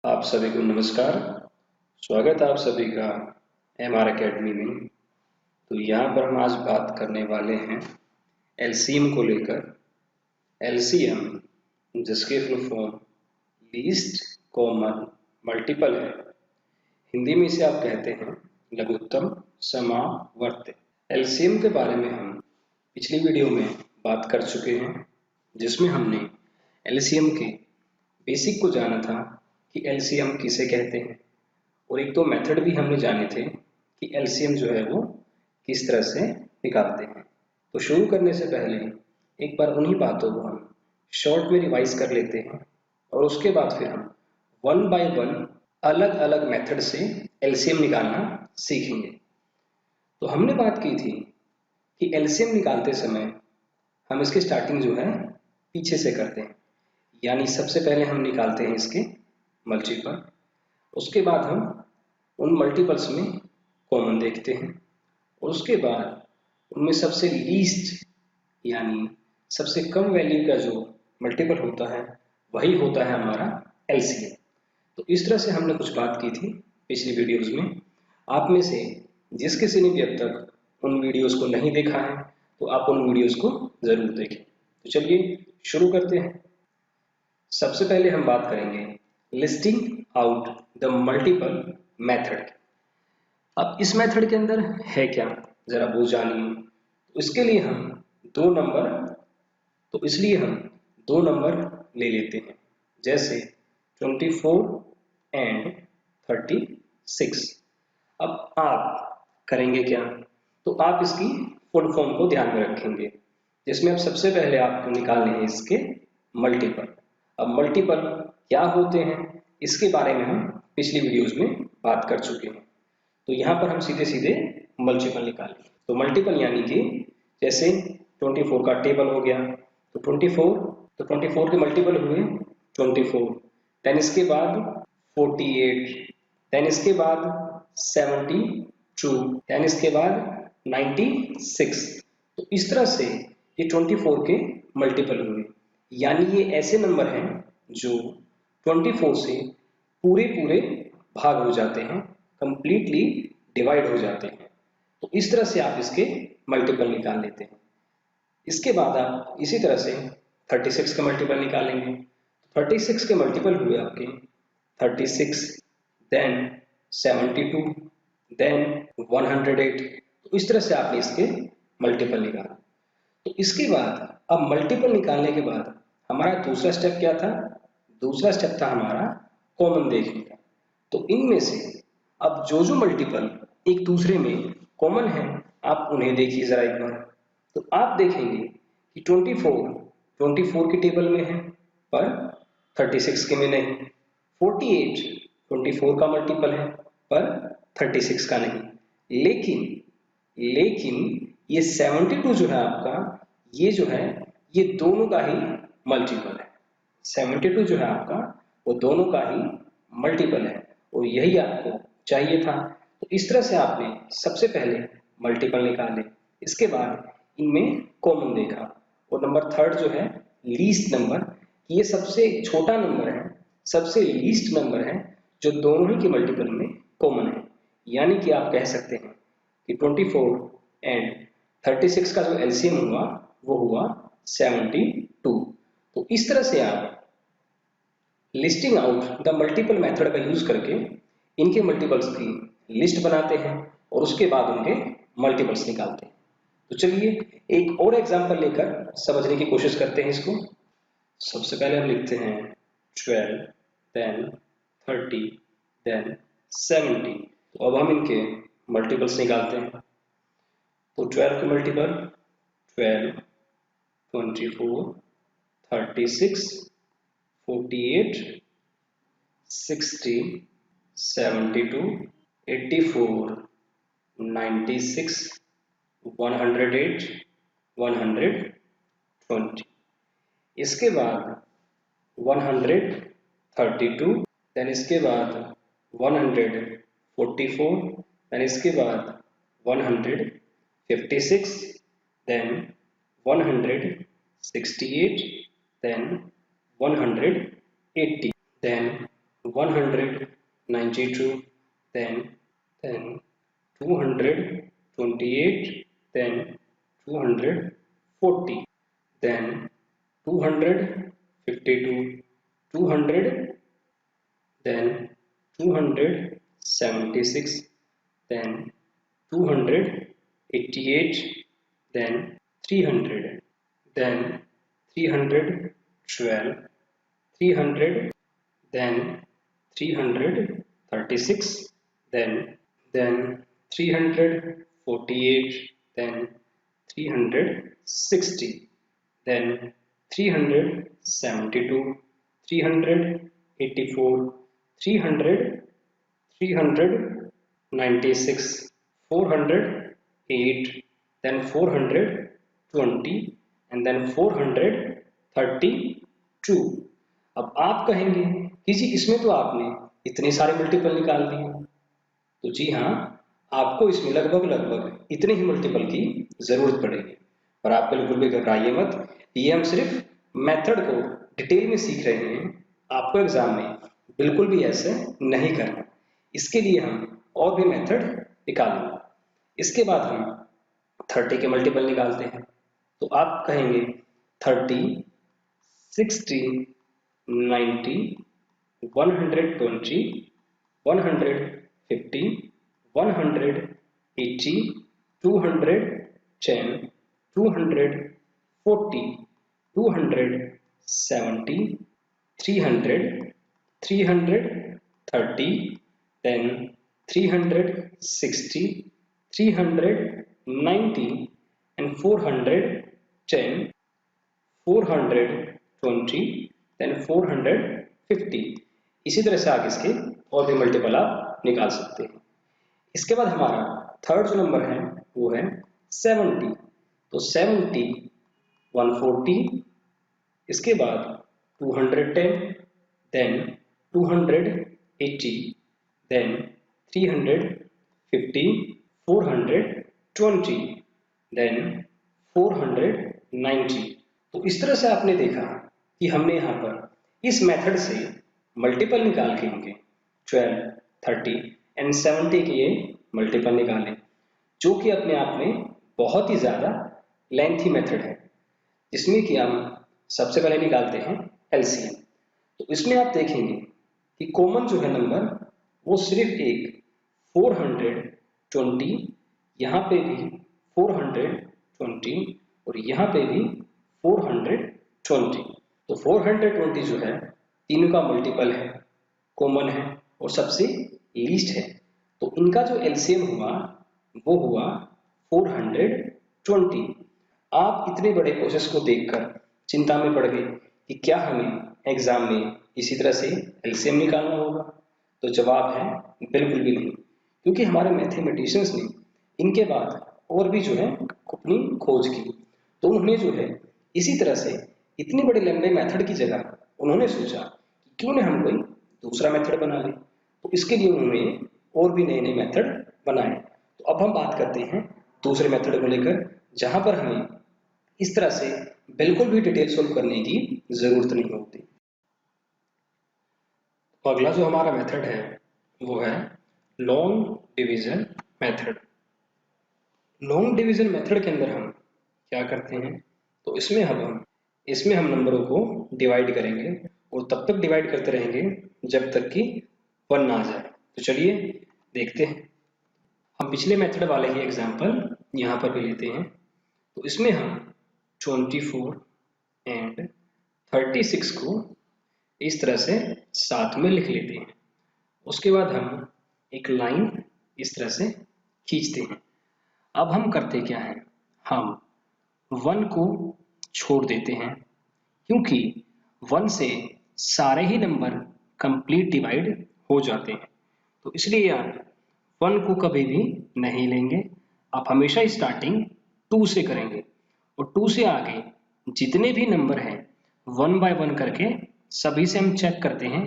आप सभी को नमस्कार। स्वागत है आप सभी का एमआर एकेडमी में। तो यहाँ पर हम आज बात करने वाले हैं एलसीएम को लेकर। एलसीएम जिसके full form least common multiple है, हिंदी में इसे आप कहते हैं लघुत्तम समावर्त। एलसीएम के बारे में हम पिछली वीडियो में बात कर चुके हैं, जिसमें हमने एलसीएम के बेसिक को जाना था कि एलसीएम किसे कहते हैं, और एक दो मेथड भी हमने जाने थे कि एलसीएम जो है वो किस तरह से निकालते हैं। तो शुरू करने से पहले एक बार उन्हीं बातों को हम शॉर्ट में रिवाइज कर लेते हैं, और उसके बाद फिर हम वन बाय वन अलग अलग मेथड से एलसीएम निकालना सीखेंगे। तो हमने बात की थी कि एलसीएम निकालते समय हम इसकी स्टार्टिंग जो है पीछे से करते हैं, यानी सबसे पहले हम निकालते हैं इसके मल्टीपल। उसके बाद हम उन मल्टीपल्स में कॉमन देखते हैं, और उसके बाद उनमें सबसे लीस्ट यानी सबसे कम वैल्यू का जो मल्टीपल होता है वही होता है हमारा एलसीएम। तो इस तरह से हमने कुछ बात की थी पिछली वीडियोस में। आप में से जिस किसी ने भी अब तक उन वीडियोस को नहीं देखा है तो आप उन वीडियोस को जरूर देखें। तो चलिए शुरू करते हैं। सबसे पहले हम बात करेंगे listing out the multiple method. अब इस मेथड के अंदर है क्या, जरा वो जानिए। तो इसके लिए हम दो नंबर तो इसलिए हम दो नंबर ले लेते हैं, जैसे 24 एंड 36। अब आप करेंगे क्या, तो आप इसकी फुल फॉर्म को ध्यान में रखेंगे, जिसमें अब सबसे पहले आपको निकालने हैं इसके मल्टीपल। अब मल्टीपल क्या होते हैं इसके बारे में हम पिछली वीडियोस में बात कर चुके हैं। तो यहाँ पर हम सीधे सीधे मल्टीपल निकालें। तो मल्टीपल यानी कि जैसे 24 का टेबल हो गया, तो 24 के मल्टीपल हुए 24, देन इसके बाद 48, देन इसके बाद 72, देन इसके बाद 96। तो इस तरह से ये 24 के मल्टीपल हुए, यानी ये ऐसे नंबर हैं जो 24 से पूरे पूरे भाग हो जाते हैं, कंप्लीटली डिवाइड हो जाते हैं। तो इस तरह से आप इसके मल्टीपल निकाल लेते हैं। इसके बाद आप इसी तरह से 36 के मल्टीपल निकालेंगे। 36 के मल्टीपल हुए आपके 36, देन 72, देन 108। तो इस तरह से आपने इसके मल्टीपल निकाला। तो इसके बाद अब मल्टीपल निकालने के बाद हमारा दूसरा स्टेप क्या था? दूसरा स्टेप था हमारा कॉमन देखने का। तो इनमें से अब जो जो मल्टीपल एक दूसरे में कॉमन है, आप उन्हें देखिए जरा एक बार। तो आप देखेंगे कि 24 की टेबल में है, पर 36 के में नहीं। 48 24 का मल्टीपल है, पर 36 का नहीं। लेकिन ये 72 जो है आपका, ये जो है ये दोनों का ही मल्टीपल है। 72 जो है आपका वो दोनों का ही मल्टीपल है, और यही आपको चाहिए था। तो इस तरह से आपने सबसे पहले मल्टीपल निकाले, इसके बाद इनमें कॉमन देखा, और नंबर थर्ड जो है लीस्ट नंबर, ये सबसे छोटा नंबर है, सबसे लीस्ट नंबर है जो दोनों ही के मल्टीपल में कॉमन है। यानी कि आप कह सकते हैं कि 24 एंड 36 का जो एलसीएम हुआ वो हुआ 72। तो इस तरह से आप listing out the multiple method का यूज करके इनके मल्टीपल्स की लिस्ट बनाते हैं, और उसके बाद उनके मल्टीपल्स निकालते हैं। तो चलिए एक और एग्जांपल लेकर समझने की कोशिश करते हैं इसको। सबसे पहले हम लिखते हैं 12, देन 30, देन 70। तो अब हम इनके मल्टीपल्स निकालते हैं। तो 12 के मल्टीपल 12, 24, 36, 48, 60, 72, 84, 96, 108, 120। इसके बाद 132, देन इसके बाद 144, देन इसके बाद 156, then 168, then 180, then 192, then 228, then 240, then 252, 200, then 276, then 288, then 300, then 312, 300, then 336, then 348, then 360, then 372, 384, 300, 396, 408, then 420, and then 432. अब आप कहेंगे कि जी इसमें तो आपने इतने सारे मल्टीपल निकाल दिए। तो जी हाँ, आपको इसमें लगभग इतने ही मल्टीपल की जरूरत पड़ेगी। पर आप बिल्कुल भी घबराइए मत, ये हम सिर्फ मेथड को डिटेल में सीख रहे हैं। आपको एग्जाम में बिल्कुल भी ऐसे नहीं करना। इसके लिए हम और भी मेथड निकालेंगे। इसके बाद हम 30 के मल्टीपल निकालते हैं। तो आप कहेंगे 30, 60, 90, 120, 150, 180, 210, 240, 270, 300, 330, then 360, 390, and 410, 420, then 450। इसी तरह से आगे इसके और भी मल्टीपल आप निकाल सकते हैं। इसके बाद हमारा थर्ड जो नंबर है वो है 70। तो 70, 140, इसके बाद 210, then 280, then 350, 420, then 490। तो इस तरह से आपने देखा कि हमने यहाँ पर इस मेथड से मल्टीपल निकाल के होंगे 12, 30 एंड 70 के ये मल्टीपल निकाले, जो कि अपने आप में बहुत ही ज़्यादा लेंथी मेथड है, जिसमें कि हम सबसे पहले निकालते हैं एलसीएम। तो इसमें आप देखेंगे कि कॉमन जो है नंबर वो सिर्फ एक 420, यहाँ पे भी 420 और यहाँ पे भी 420। तो 420 जो है तीनों का मल्टीपल है, कॉमन है और सबसे लीस्ट है। तो इनका जो एलसीएम हुआ वो हुआ 420। आप इतने बड़े प्रोसेस को देखकर चिंता में पड़ गए कि क्या हमें एग्जाम में इसी तरह से एलसीएम निकालना होगा? तो जवाब है बिल्कुल भी नहीं, क्योंकि हमारे मैथमेटिशियंस ने इनके बाद और भी जो है अपनी खोज की। तो उन्होंने जो है इसी तरह से इतनी बड़े लंबे मेथड की जगह उन्होंने सोचा कि क्यों न हम कोई दूसरा मेथड बना लें। तो इसके लिए उन्होंने और भी नए नए मेथड बनाए। तो अब हम बात करते हैं दूसरे मेथड को लेकर, जहां पर हमें इस तरह से बिल्कुल भी डिटेल सोल्व करने की जरूरत नहीं होती। तो अगला जो हमारा मेथड है वो है long division method. Long division method के अंदर हम क्या करते हैं? तो इसमें हम नंबरों को डिवाइड करेंगे और तब तक डिवाइड करते रहेंगे जब तक कि 1 ना आ जाए। तो चलिए देखते हैं। हम पिछले मेथड वाले ही एग्जांपल यहाँ पर भी लेते हैं। तो इसमें हम 24 एंड 36 को इस तरह से साथ में लिख लेते हैं। उसके बाद हम एक लाइन इस तरह से खींचते हैं। अब हम करते क्या है, हम 1 को छोड़ देते हैं, क्योंकि 1 से सारे ही नंबर कंप्लीट डिवाइड हो जाते हैं। तो इसलिए आप 1 को कभी भी नहीं लेंगे, आप हमेशा स्टार्टिंग 2 से करेंगे और 2 से आगे जितने भी नंबर हैं 1 बाय 1 करके सभी से हम चेक करते हैं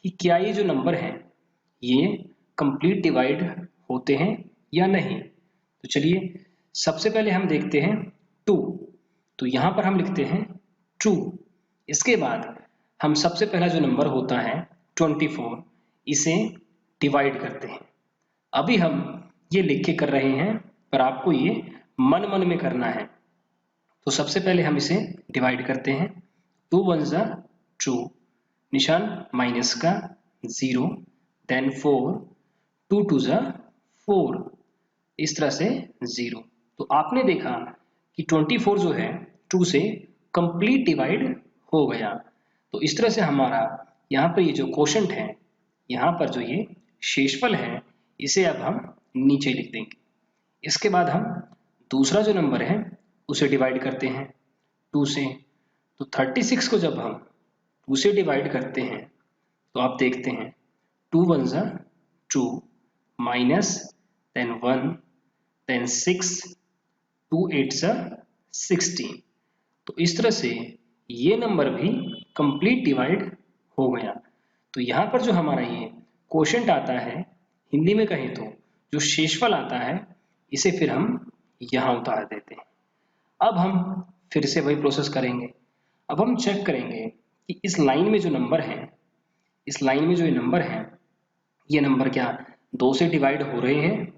कि क्या ये जो नंबर हैं ये कंप्लीट डिवाइड होते हैं या नहीं। तो चलिए सबसे पहले हम देखते हैं 2। तो यहाँ पर हम लिखते हैं 2। इसके बाद हम सबसे पहला जो नंबर होता है 24 इसे डिवाइड करते हैं। अभी हम ये लिख के कर रहे हैं, पर आपको ये मन मन में करना है। तो सबसे पहले हम इसे डिवाइड करते हैं। 2 1 जा 2, निशान माइनस का 0, देन 4, 2 2 जा 4, इस तरह से 0। तो आपने देखा कि 24 जो है 2 से कंप्लीट डिवाइड हो गया। तो इस तरह से हमारा यहाँ पर ये जो क्वोशंट है, यहाँ पर जो ये शेषफल है, इसे अब हम नीचे लिख देंगे। इसके बाद हम दूसरा जो नंबर है उसे डिवाइड करते हैं 2 से। तो 36 को जब हम 2 से डिवाइड करते हैं तो आप देखते हैं 2 1 जा 2, माइनस, देन 1, देन 6, 2 8 जा 16। तो इस तरह से ये नंबर भी कंप्लीट डिवाइड हो गया। तो यहाँ पर जो हमारा ये क्वोशंट आता है, हिंदी में कहें तो जो शेषफल आता है, इसे फिर हम यहाँ उतार देते हैं। अब हम फिर से वही प्रोसेस करेंगे। अब हम चेक करेंगे कि इस लाइन में जो नंबर है, इस लाइन में जो ये नंबर क्या 2 से डिवाइड हो रहे हैं?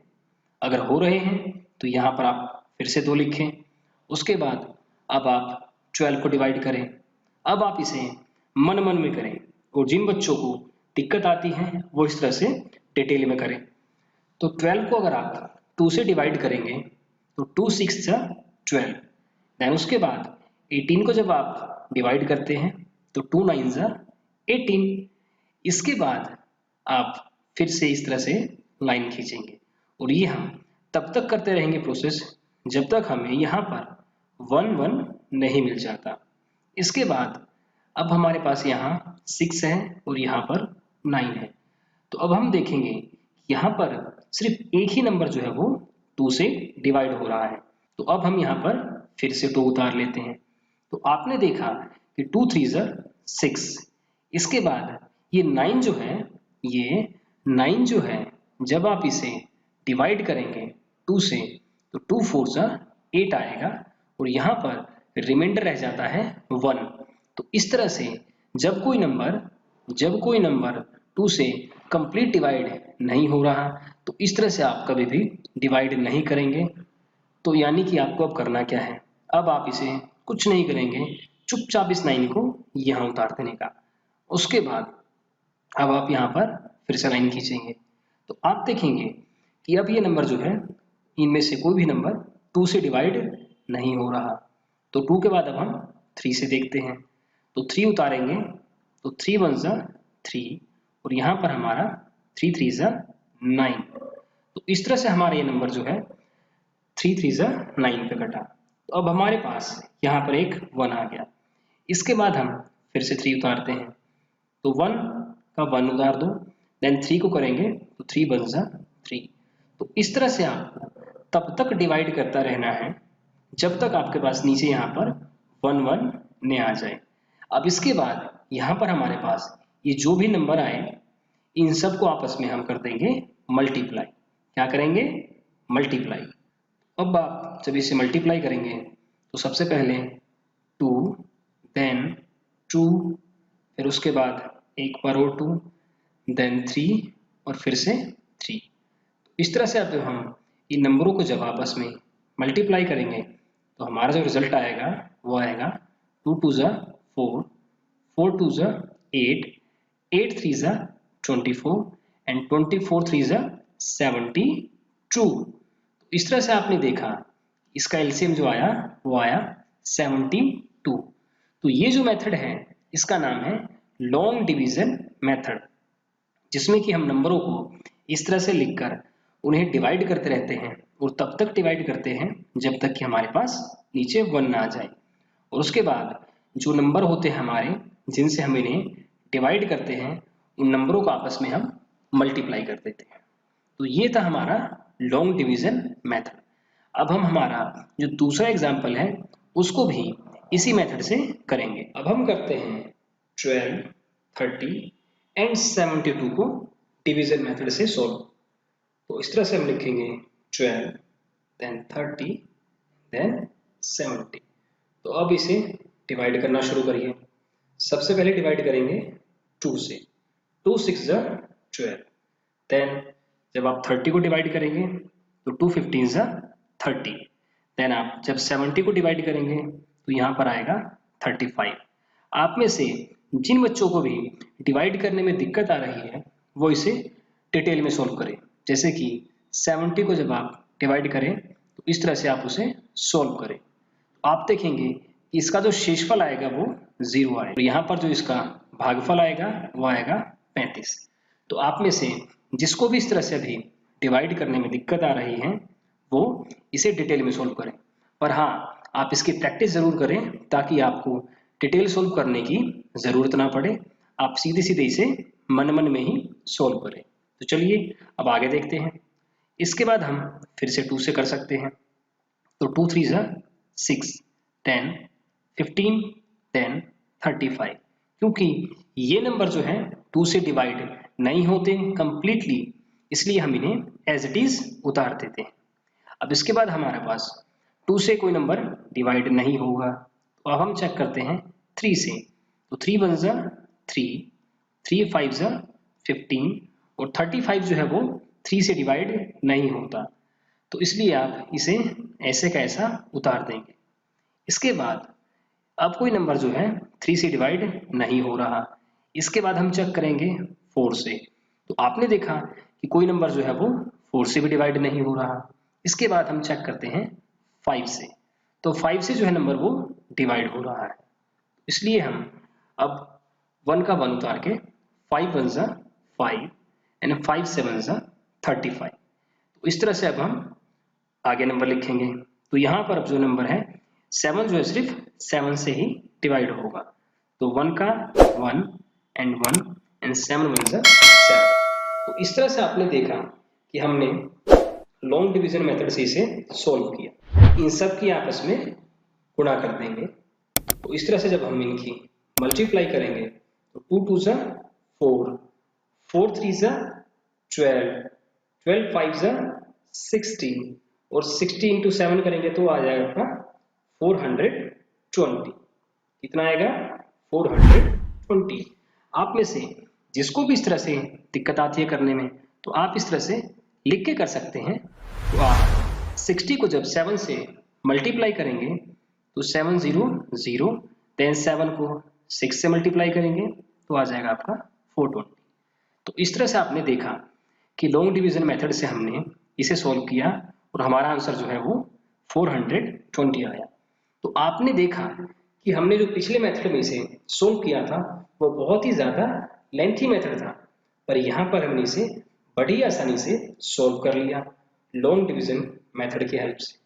अगर हो रहे हैं तो यहाँ पर आप फिर से 2 लिखें। उसके बाद अब आप 12 को डिवाइड करें। अब आप इसे मन मन में करें, और जिन बच्चों को दिक्कत आती है वो इस तरह से डिटेल में करें। तो 12 को अगर आप 2 से डिवाइड करेंगे तो 2 6 जा 12, देन उसके बाद 18 को जब आप डिवाइड करते हैं तो 2 9 जा 18। इसके बाद आप फिर से इस तरह से लाइन खींचेंगे, और ये हम तब तक करते रहेंगे प्रोसेस जब तक हमें यहाँ पर 1 1 नहीं मिल जाता। इसके बाद अब हमारे पास यहाँ 6 है और यहाँ पर 9 है। तो अब हम देखेंगे यहाँ पर सिर्फ एक ही नंबर जो है वो 2 से डिवाइड हो रहा है। तो अब हम यहाँ पर फिर से 2 उतार लेते हैं। तो आपने देखा कि 2 3 जा 6। इसके बाद ये 9 जो है, ये 9 जो है जब आप इसे डिवाइड करेंगे 2 से तो 2 4 जा 8 आएगा, और यहाँ पर रिमाइंडर रह जाता है 1। तो इस तरह से जब कोई नंबर 2 से कंप्लीट डिवाइड नहीं हो रहा, तो इस तरह से आप कभी भी डिवाइड नहीं करेंगे। तो यानी कि आपको अब करना क्या है, अब आप इसे कुछ नहीं करेंगे, चुपचाप इस 9 को यहाँ उतार देने का। उसके बाद अब आप यहाँ पर फिर से लाइन खींचेंगे तो आप देखेंगे कि अब ये नंबर जो है, इनमें से कोई भी नंबर 2 से डिवाइड नहीं हो रहा। तो 2 के बाद अब हम 3 से देखते हैं। तो 3 उतारेंगे तो 3 1 जा 3, और यहाँ पर हमारा 3 3 जा 9। तो इस तरह से हमारा ये नंबर जो है 3 3 जा 9 पे कटा। तो अब हमारे पास यहाँ पर एक 1 आ गया। इसके बाद हम फिर से 3 उतारते हैं, तो 1 का 1 उतार दो, देन 3 को करेंगे तो 3 1 जा 3। तो इस तरह से आपको तब तक डिवाइड करता रहना है जब तक आपके पास नीचे यहाँ पर 1 1 न आ जाए। अब इसके बाद यहाँ पर हमारे पास ये जो भी नंबर आए, इन सब को आपस में हम कर देंगे मल्टीप्लाई। क्या करेंगे? मल्टीप्लाई। अब आप जब इसे मल्टीप्लाई करेंगे तो सबसे पहले 2, देन 2, फिर उसके बाद एक बार और 2, देन 3, और फिर से 3। इस तरह से अब हम इन नंबरों को जब आपस में मल्टीप्लाई करेंगे तो हमारा जो रिजल्ट आएगा वो आएगा 2 2 जा 4, 4 2 जा 8, 8 3 जा 24, एंड 24 3 जा 72। इस तरह से आपने देखा इसका एलसीएम जो आया वो आया 72। तो ये जो मेथड है इसका नाम है लॉन्ग डिवीजन मेथड, जिसमें कि हम नंबरों को इस तरह से लिखकर उन्हें डिवाइड करते रहते हैं, और तब तक डिवाइड करते हैं जब तक कि हमारे पास नीचे 1 ना आ जाए। और उसके बाद जो नंबर होते हैं हमारे, जिनसे हम इन्हें डिवाइड करते हैं, उन नंबरों को आपस में हम मल्टीप्लाई कर देते हैं। तो ये था हमारा लॉन्ग डिवीजन मेथड। अब हम हमारा जो दूसरा एग्जाम्पल है उसको भी इसी मेथड से करेंगे। अब हम करते हैं 12, 30 एंड 72 को डिवीजन मेथड से सॉल्व। तो इस तरह से हम लिखेंगे 12, देन 30, देन 70। तो अब इसे डिवाइड करना शुरू करिए। सबसे पहले डिवाइड करेंगे 2 से। 2 6 ज़ा 12। देन जब आप 30 को डिवाइड करेंगे तो 2 15 ज़ा 30। देन आप जब 70 को डिवाइड करेंगे तो यहाँ पर आएगा 35। आप में से जिन बच्चों को भी डिवाइड करने में दिक्कत आ रही है वो इसे डिटेल में सोल्व करें। जैसे कि 70 को जब आप डिवाइड करें तो इस तरह से आप उसे सोल्व करें। आप देखेंगे कि इसका जो शेषफल आएगा वो 0 आएगा और यहाँ पर जो इसका भागफल आएगा वो आएगा 35। तो आप में से जिसको भी इस तरह से अभी डिवाइड करने में दिक्कत आ रही है वो इसे डिटेल में सोल्व करें। पर हाँ, आप इसकी प्रैक्टिस जरूर करें ताकि आपको डिटेल सोल्व करने की जरूरत ना पड़े, आप सीधे सीधे इसे मन मन में ही सोल्व करें। तो चलिए अब आगे देखते हैं। इसके बाद हम फिर से 2 से कर सकते हैं। तो 2 3 ज़ा 6, 10, 15, 10, 35। क्योंकि ये नंबर जो है 2 से डिवाइड नहीं होते कंप्लीटली, इसलिए हम इन्हें एज इट इज उतार देते हैं। अब इसके बाद हमारे पास 2 से कोई नंबर डिवाइड नहीं होगा, तो अब हम चेक करते हैं 3 से। तो 3 1 ज़ा 3, 3 5 ज़ा 15 और 35 जो है वो 3 से डिवाइड नहीं होता, तो इसलिए आप इसे ऐसे का ऐसा उतार देंगे। इसके बाद अब कोई नंबर जो है 3 से डिवाइड नहीं हो रहा। इसके बाद हम चेक करेंगे 4 से। तो आपने देखा कि कोई नंबर जो है वो 4 से भी डिवाइड नहीं हो रहा। इसके बाद हम चेक करते हैं 5 से। तो 5 से जो है नंबर वो डिवाइड हो रहा है, इसलिए हम अब 1 का 1 उतार के 5 1 ज़ा 5 एंड 5 7 ज़ा 35। तो इस तरह से अब हम आगे नंबर लिखेंगे। तो यहाँ पर अब जो नंबर है 7 जो है सिर्फ 7 से ही डिवाइड होगा। तो 1 का 1 एंड 1 एंड 7 1 ज़ा 7। तो इस तरह से आपने देखा कि हमने लॉन्ग डिवीजन मेथड से इसे सॉल्व किया। इन सब की आपस में गुणा कर देंगे। तो इस तरह से जब हम इनकी मल्टीप्लाई करेंगे तो 2 2 ज़ा 4, 4 3 ज़ा 12, 12 5 ज़ा 16 और 60 इंटू 7 करेंगे तो आ जाएगा आपका 420। कितना आएगा? 420। आप में से जिसको भी इस तरह से दिक्कत आती है करने में, तो आप इस तरह से लिख के कर सकते हैं। तो आप 60 को जब 7 से मल्टीप्लाई करेंगे तो 7 0 0, देन 7 को 6 से मल्टीप्लाई करेंगे तो आ जाएगा आपका 420। तो इस तरह से आपने देखा कि लॉन्ग डिवीजन मेथड से हमने इसे सॉल्व किया और हमारा आंसर जो है वो 420 आया। तो आपने देखा कि हमने जो पिछले मेथड में इसे सॉल्व किया था वो बहुत ही ज़्यादा लेंथी मेथड था, पर यहाँ पर हमने इसे बड़ी आसानी से सॉल्व कर लिया लॉन्ग डिवीजन मेथड की हेल्प से।